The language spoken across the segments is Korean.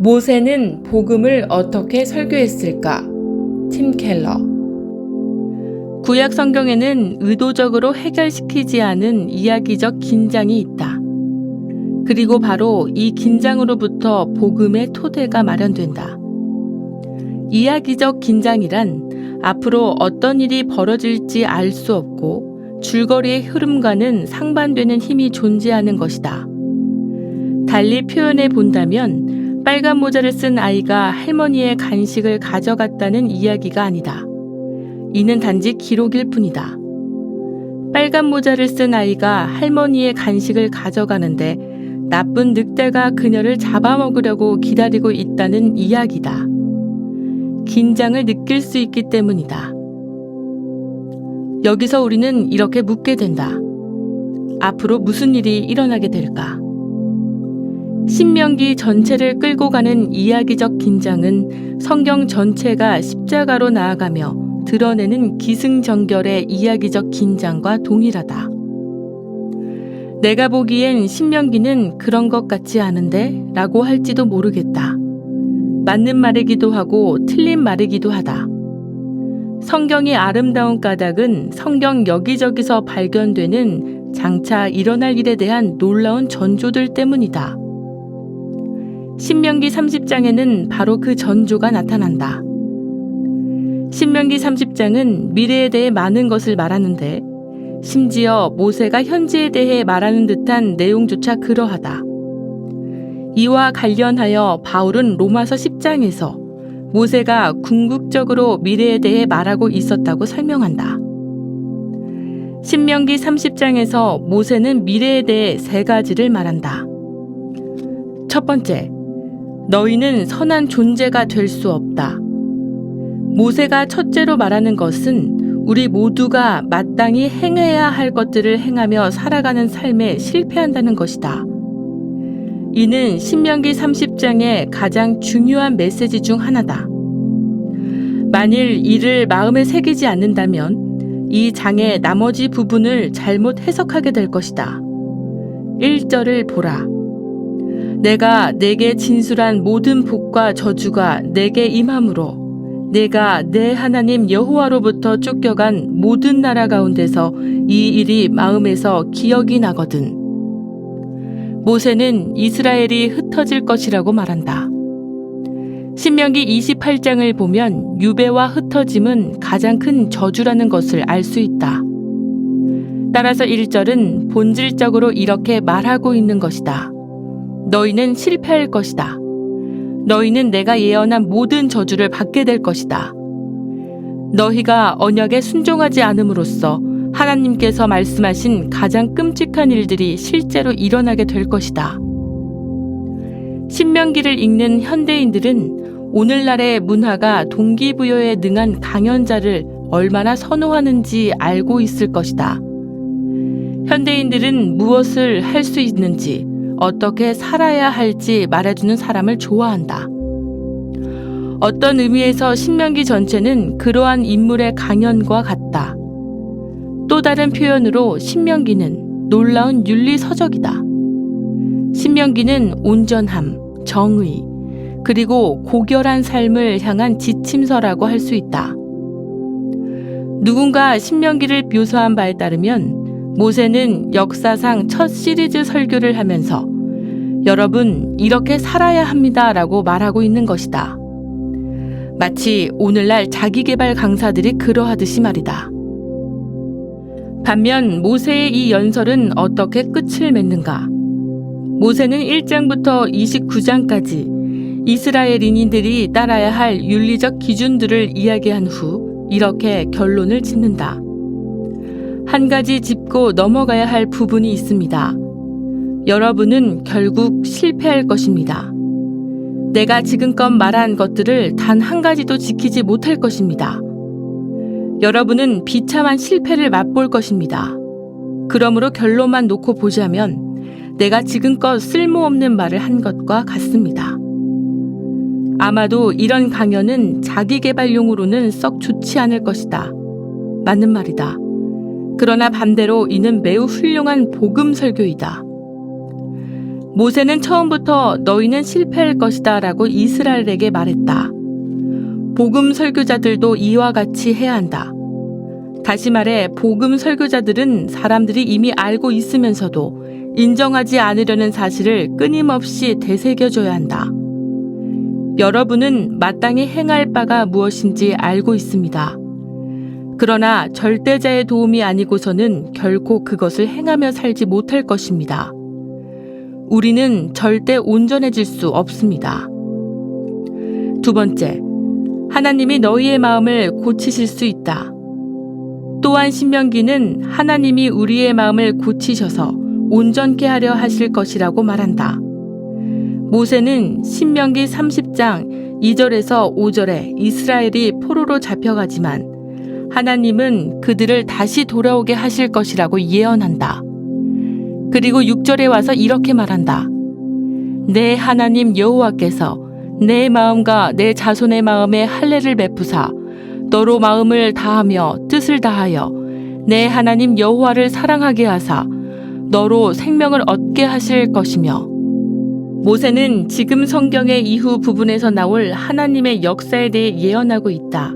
모세는 복음을 어떻게 설교했을까? 팀 켈러. 구약 성경에는 의도적으로 해결시키지 않은 이야기적 긴장이 있다. 그리고 바로 이 긴장으로부터 복음의 토대가 마련된다. 이야기적 긴장이란 앞으로 어떤 일이 벌어질지 알 수 없고 줄거리의 흐름과는 상반되는 힘이 존재하는 것이다. 달리 표현해 본다면 빨간 모자를 쓴 아이가 할머니의 간식을 가져갔다는 이야기가 아니다. 이는 단지 기록일 뿐이다. 빨간 모자를 쓴 아이가 할머니의 간식을 가져가는데 나쁜 늑대가 그녀를 잡아먹으려고 기다리고 있다는 이야기다. 긴장을 느낄 수 있기 때문이다. 여기서 우리는 이렇게 묻게 된다. 앞으로 무슨 일이 일어나게 될까? 신명기 전체를 끌고 가는 이야기적 긴장은 성경 전체가 십자가로 나아가며 드러내는 기승전결의 이야기적 긴장과 동일하다. 내가 보기엔 신명기는 그런 것 같지 않은데 라고 할지도 모르겠다. 맞는 말이기도 하고 틀린 말이기도 하다. 성경의 아름다운 까닭은 성경 여기저기서 발견되는 장차 일어날 일에 대한 놀라운 전조들 때문이다. 신명기 30장에는 바로 그 전조가 나타난다. 신명기 30장은 미래에 대해 많은 것을 말하는데 심지어 모세가 현재에 대해 말하는 듯한 내용조차 그러하다. 이와 관련하여 바울은 로마서 10장에서 모세가 궁극적으로 미래에 대해 말하고 있었다고 설명한다. 신명기 30장에서 모세는 미래에 대해 세 가지를 말한다. 첫 번째, 너희는 선한 존재가 될 수 없다. 모세가 첫째로 말하는 것은 우리 모두가 마땅히 행해야 할 것들을 행하며 살아가는 삶에 실패한다는 것이다. 이는 신명기 30장의 가장 중요한 메시지 중 하나다. 만일 이를 마음에 새기지 않는다면 이 장의 나머지 부분을 잘못 해석하게 될 것이다. 1절을 보라. 내가 내게 진술한 모든 복과 저주가 내게 임함으로 내가 내 하나님 여호와로부터 쫓겨간 모든 나라 가운데서 이 일이 마음에서 기억이 나거든. 모세는 이스라엘이 흩어질 것이라고 말한다. 신명기 28장을 보면 유배와 흩어짐은 가장 큰 저주라는 것을 알 수 있다. 따라서 1절은 본질적으로 이렇게 말하고 있는 것이다. 너희는 실패할 것이다. 너희는 내가 예언한 모든 저주를 받게 될 것이다. 너희가 언약에 순종하지 않음으로써 하나님께서 말씀하신 가장 끔찍한 일들이 실제로 일어나게 될 것이다. 신명기를 읽는 현대인들은 오늘날의 문화가 동기부여에 능한 강연자를 얼마나 선호하는지 알고 있을 것이다. 현대인들은 무엇을 할 수 있는지, 어떻게 살아야 할지 말해주는 사람을 좋아한다. 어떤 의미에서 신명기 전체는 그러한 인물의 강연과 같다. 또 다른 표현으로 신명기는 놀라운 윤리서적이다. 신명기는 온전함, 정의, 그리고 고결한 삶을 향한 지침서라고 할 수 있다. 누군가 신명기를 묘사한 바에 따르면 모세는 역사상 첫 시리즈 설교를 하면서 여러분 이렇게 살아야 합니다 라고 말하고 있는 것이다. 마치 오늘날 자기계발 강사들이 그러하듯이 말이다. 반면 모세의 이 연설은 어떻게 끝을 맺는가? 모세는 1장부터 29장까지 이스라엘인들이 따라야 할 윤리적 기준들을 이야기한 후 이렇게 결론을 짓는다. 한 가지 짚고 넘어가야 할 부분이 있습니다. 여러분은 결국 실패할 것입니다. 내가 지금껏 말한 것들을 단 한 가지도 지키지 못할 것입니다. 여러분은 비참한 실패를 맛볼 것입니다. 그러므로 결론만 놓고 보자면 내가 지금껏 쓸모없는 말을 한 것과 같습니다. 아마도 이런 강연은 자기계발용으로는 썩 좋지 않을 것이다. 맞는 말이다. 그러나 반대로 이는 매우 훌륭한 복음 설교이다. 모세는 처음부터 너희는 실패할 것이다 라고 이스라엘에게 말했다. 복음 설교자들도 이와 같이 해야 한다. 다시 말해 복음 설교자들은 사람들이 이미 알고 있으면서도 인정하지 않으려는 사실을 끊임없이 되새겨줘야 한다. 여러분은 마땅히 행할 바가 무엇인지 알고 있습니다. 그러나 절대자의 도움이 아니고서는 결코 그것을 행하며 살지 못할 것입니다. 우리는 절대 온전해질 수 없습니다. 두 번째, 하나님이 너희의 마음을 고치실 수 있다. 또한 신명기는 하나님이 우리의 마음을 고치셔서 온전케 하려 하실 것이라고 말한다. 모세는 신명기 30장 2절에서 5절에 이스라엘이 포로로 잡혀가지만 하나님은 그들을 다시 돌아오게 하실 것이라고 예언한다. 그리고 6절에 와서 이렇게 말한다. 내 하나님 여호와께서 내 마음과 내 자손의 마음에 할례를 베푸사 너로 마음을 다하며 뜻을 다하여 내 하나님 여호와를 사랑하게 하사 너로 생명을 얻게 하실 것이며. 모세는 지금 성경의 이후 부분에서 나올 하나님의 역사에 대해 예언하고 있다.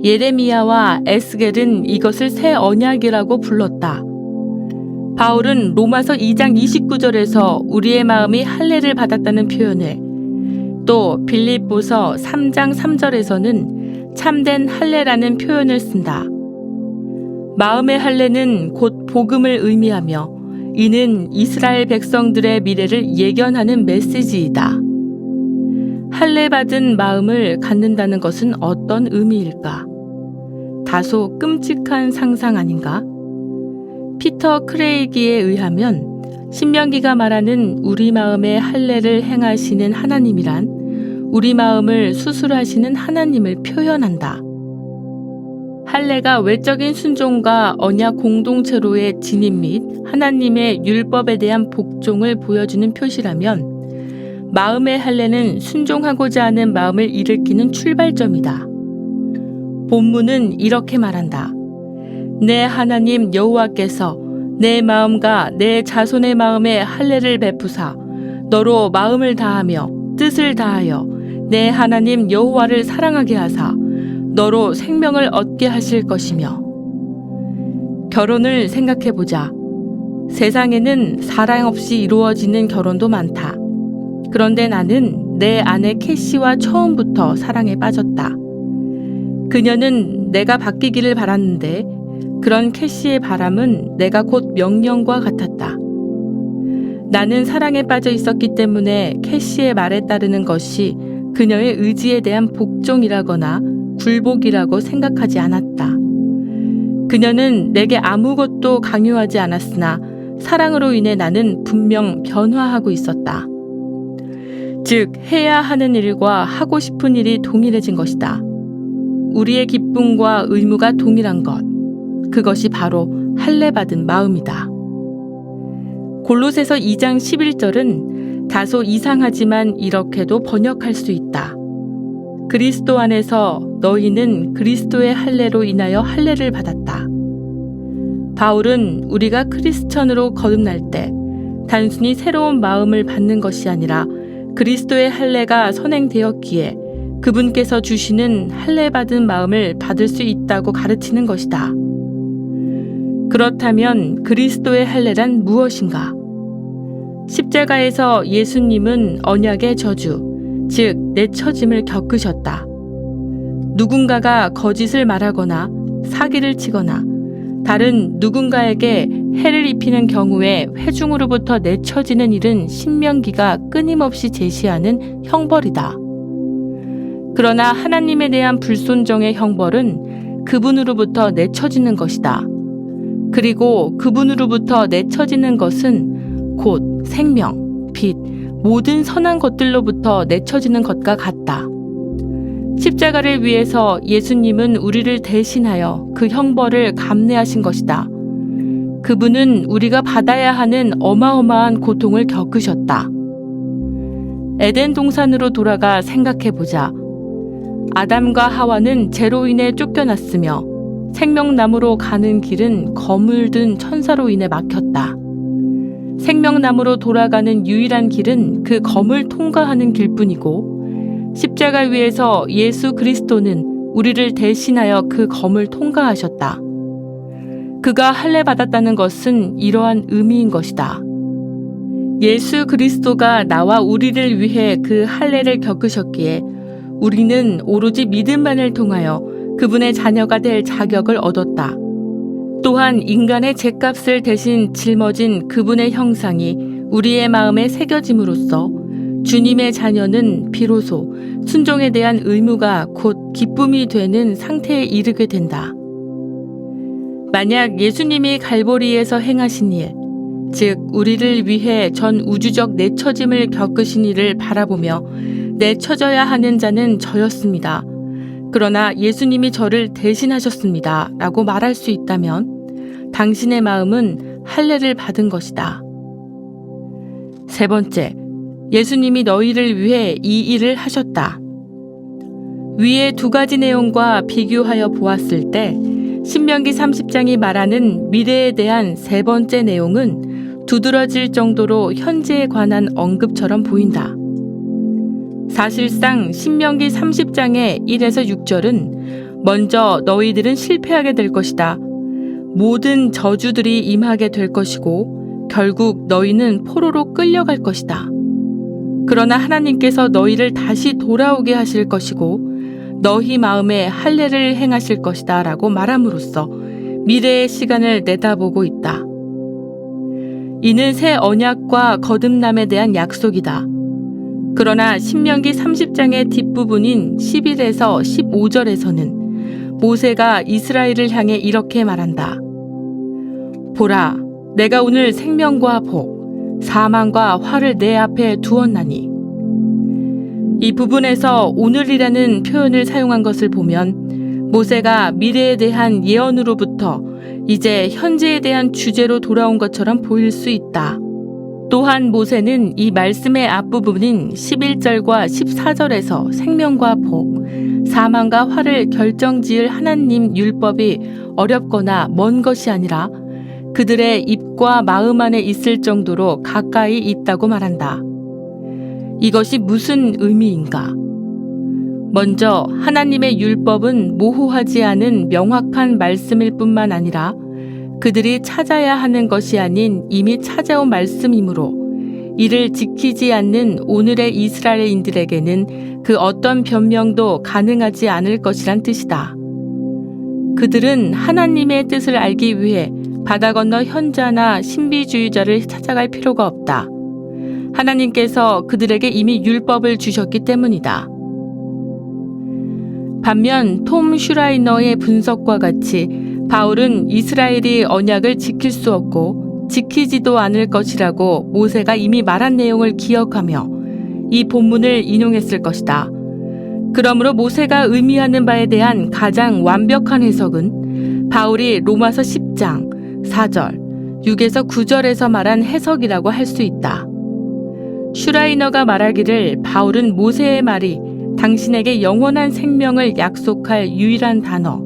예레미야와 에스겔은 이것을 새 언약이라고 불렀다. 바울은 로마서 2장 29절에서 우리의 마음이 할례를 받았다는 표현을, 또 빌립보서 3장 3절에서는 참된 할례라는 표현을 쓴다. 마음의 할례는 곧 복음을 의미하며 이는 이스라엘 백성들의 미래를 예견하는 메시지이다. 할례 받은 마음을 갖는다는 것은 어떤 의미일까? 다소 끔찍한 상상 아닌가? 피터 크레이기에 의하면 신명기가 말하는 우리 마음의 할례를 행하시는 하나님이란 우리 마음을 수술하시는 하나님을 표현한다. 할례가 외적인 순종과 언약 공동체로의 진입 및 하나님의 율법에 대한 복종을 보여주는 표시라면 마음의 할례는 순종하고자 하는 마음을 일으키는 출발점이다. 본문은 이렇게 말한다. 내 하나님 여호와께서 내 마음과 내 자손의 마음에 할례를 베푸사 너로 마음을 다하며 뜻을 다하여 내 하나님 여호와를 사랑하게 하사 너로 생명을 얻게 하실 것이며. 결혼을 생각해보자. 세상에는 사랑 없이 이루어지는 결혼도 많다. 그런데 나는 내 아내 캐시와 처음부터 사랑에 빠졌다. 그녀는 내가 바뀌기를 바랐는데 그런 캐시의 바람은 내가 곧 명령과 같았다. 나는 사랑에 빠져 있었기 때문에 캐시의 말에 따르는 것이 그녀의 의지에 대한 복종이라거나 굴복이라고 생각하지 않았다. 그녀는 내게 아무것도 강요하지 않았으나 사랑으로 인해 나는 분명 변화하고 있었다. 즉, 해야 하는 일과 하고 싶은 일이 동일해진 것이다. 우리의 기쁨과 의무가 동일한 것. 그것이 바로 할례 받은 마음이다. 골로새서 2장 11절은 다소 이상하지만 이렇게도 번역할 수 있다. 그리스도 안에서 너희는 그리스도의 할례로 인하여 할례를 받았다. 바울은 우리가 크리스천으로 거듭날 때 단순히 새로운 마음을 받는 것이 아니라 그리스도의 할례가 선행되었기에 그분께서 주시는 할례 받은 마음을 받을 수 있다고 가르치는 것이다. 그렇다면 그리스도의 할례란 무엇인가? 십자가에서 예수님은 언약의 저주, 즉 내처짐을 겪으셨다. 누군가가 거짓을 말하거나 사기를 치거나 다른 누군가에게 해를 입히는 경우에 회중으로부터 내쳐지는 일은 신명기가 끊임없이 제시하는 형벌이다. 그러나 하나님에 대한 불순종의 형벌은 그분으로부터 내쳐지는 것이다. 그리고 그분으로부터 내쳐지는 것은 곧 생명, 빛, 모든 선한 것들로부터 내쳐지는 것과 같다. 십자가를 위해서 예수님은 우리를 대신하여 그 형벌을 감내하신 것이다. 그분은 우리가 받아야 하는 어마어마한 고통을 겪으셨다. 에덴 동산으로 돌아가 생각해보자. 아담과 하와는 죄로 인해 쫓겨났으며 생명나무로 가는 길은 검을 든 천사로 인해 막혔다. 생명나무로 돌아가는 유일한 길은 그 검을 통과하는 길뿐이고 십자가 위에서 예수 그리스도는 우리를 대신하여 그 검을 통과하셨다. 그가 할례 받았다는 것은 이러한 의미인 것이다. 예수 그리스도가 나와 우리를 위해 그 할례를 겪으셨기에 우리는 오로지 믿음만을 통하여 그분의 자녀가 될 자격을 얻었다. 또한 인간의 죄값을 대신 짊어진 그분의 형상이 우리의 마음에 새겨짐으로써 주님의 자녀는 비로소 순종에 대한 의무가 곧 기쁨이 되는 상태에 이르게 된다. 만약 예수님이 갈보리에서 행하신 일, 즉 우리를 위해 전 우주적 내처짐을 겪으신 일을 바라보며 내처져야 하는 자는 저였습니다. 그러나 예수님이 저를 대신하셨습니다. 라고 말할 수 있다면 당신의 마음은 할례를 받은 것이다. 세 번째, 예수님이 너희를 위해 이 일을 하셨다. 위의 두 가지 내용과 비교하여 보았을 때 신명기 30장이 말하는 미래에 대한 세 번째 내용은 두드러질 정도로 현재에 관한 언급처럼 보인다. 사실상 신명기 30장의 1에서 6절은 먼저 너희들은 실패하게 될 것이다. 모든 저주들이 임하게 될 것이고 결국 너희는 포로로 끌려갈 것이다. 그러나 하나님께서 너희를 다시 돌아오게 하실 것이고 너희 마음에 할례를 행하실 것이다 라고 말함으로써 미래의 시간을 내다보고 있다. 이는 새 언약과 거듭남에 대한 약속이다. 그러나 신명기 30장의 뒷부분인 11에서 15절에서는 모세가 이스라엘을 향해 이렇게 말한다. 보라, 내가 오늘 생명과 복, 사망과 화를 내 앞에 두었나니. 이 부분에서 오늘이라는 표현을 사용한 것을 보면 모세가 미래에 대한 예언으로부터 이제 현재에 대한 주제로 돌아온 것처럼 보일 수 있다. 또한 모세는 이 말씀의 앞부분인 11절과 14절에서 생명과 복, 사망과 화를 결정지을 하나님 율법이 어렵거나 먼 것이 아니라 그들의 입과 마음 안에 있을 정도로 가까이 있다고 말한다. 이것이 무슨 의미인가? 먼저 하나님의 율법은 모호하지 않은 명확한 말씀일 뿐만 아니라 그들이 찾아야 하는 것이 아닌 이미 찾아온 말씀이므로 이를 지키지 않는 오늘의 이스라엘인들에게는 그 어떤 변명도 가능하지 않을 것이란 뜻이다. 그들은 하나님의 뜻을 알기 위해 바다 건너 현자나 신비주의자를 찾아갈 필요가 없다. 하나님께서 그들에게 이미 율법을 주셨기 때문이다. 반면 톰 슈라이너의 분석과 같이 바울은 이스라엘이 언약을 지킬 수 없고 지키지도 않을 것이라고 모세가 이미 말한 내용을 기억하며 이 본문을 인용했을 것이다. 그러므로 모세가 의미하는 바에 대한 가장 완벽한 해석은 바울이 로마서 10장 4절, 6에서 9절에서 말한 해석이라고 할 수 있다. 슈라이너가 말하기를 바울은 모세의 말이 당신에게 영원한 생명을 약속할 유일한 단어,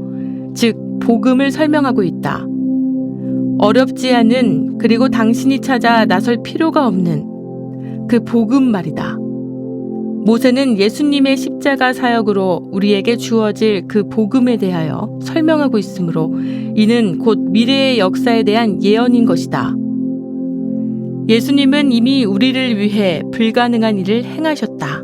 즉 복음을 설명하고 있다. 어렵지 않은 그리고 당신이 찾아 나설 필요가 없는 그 복음 말이다. 모세는 예수님의 십자가 사역으로 우리에게 주어질 그 복음에 대하여 설명하고 있으므로 이는 곧 미래의 역사에 대한 예언인 것이다. 예수님은 이미 우리를 위해 불가능한 일을 행하셨다.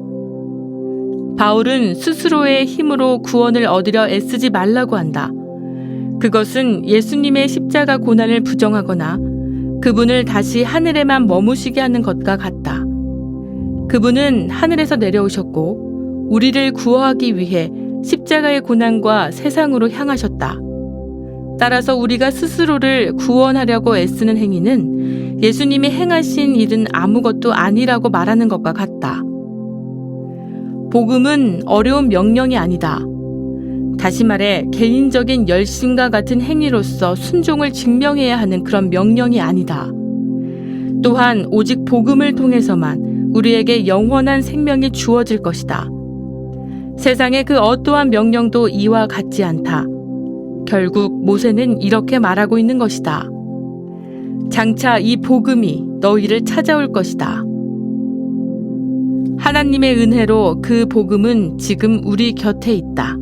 바울은 스스로의 힘으로 구원을 얻으려 애쓰지 말라고 한다. 그것은 예수님의 십자가 고난을 부정하거나 그분을 다시 하늘에만 머무시게 하는 것과 같다. 그분은 하늘에서 내려오셨고 우리를 구원하기 위해 십자가의 고난과 세상으로 향하셨다. 따라서 우리가 스스로를 구원하려고 애쓰는 행위는 예수님이 행하신 일은 아무것도 아니라고 말하는 것과 같다. 복음은 어려운 명령이 아니다. 다시 말해 개인적인 열심과 같은 행위로서 순종을 증명해야 하는 그런 명령이 아니다. 또한 오직 복음을 통해서만 우리에게 영원한 생명이 주어질 것이다. 세상의 그 어떠한 명령도 이와 같지 않다. 결국 모세는 이렇게 말하고 있는 것이다. 장차 이 복음이 너희를 찾아올 것이다. 하나님의 은혜로 그 복음은 지금 우리 곁에 있다.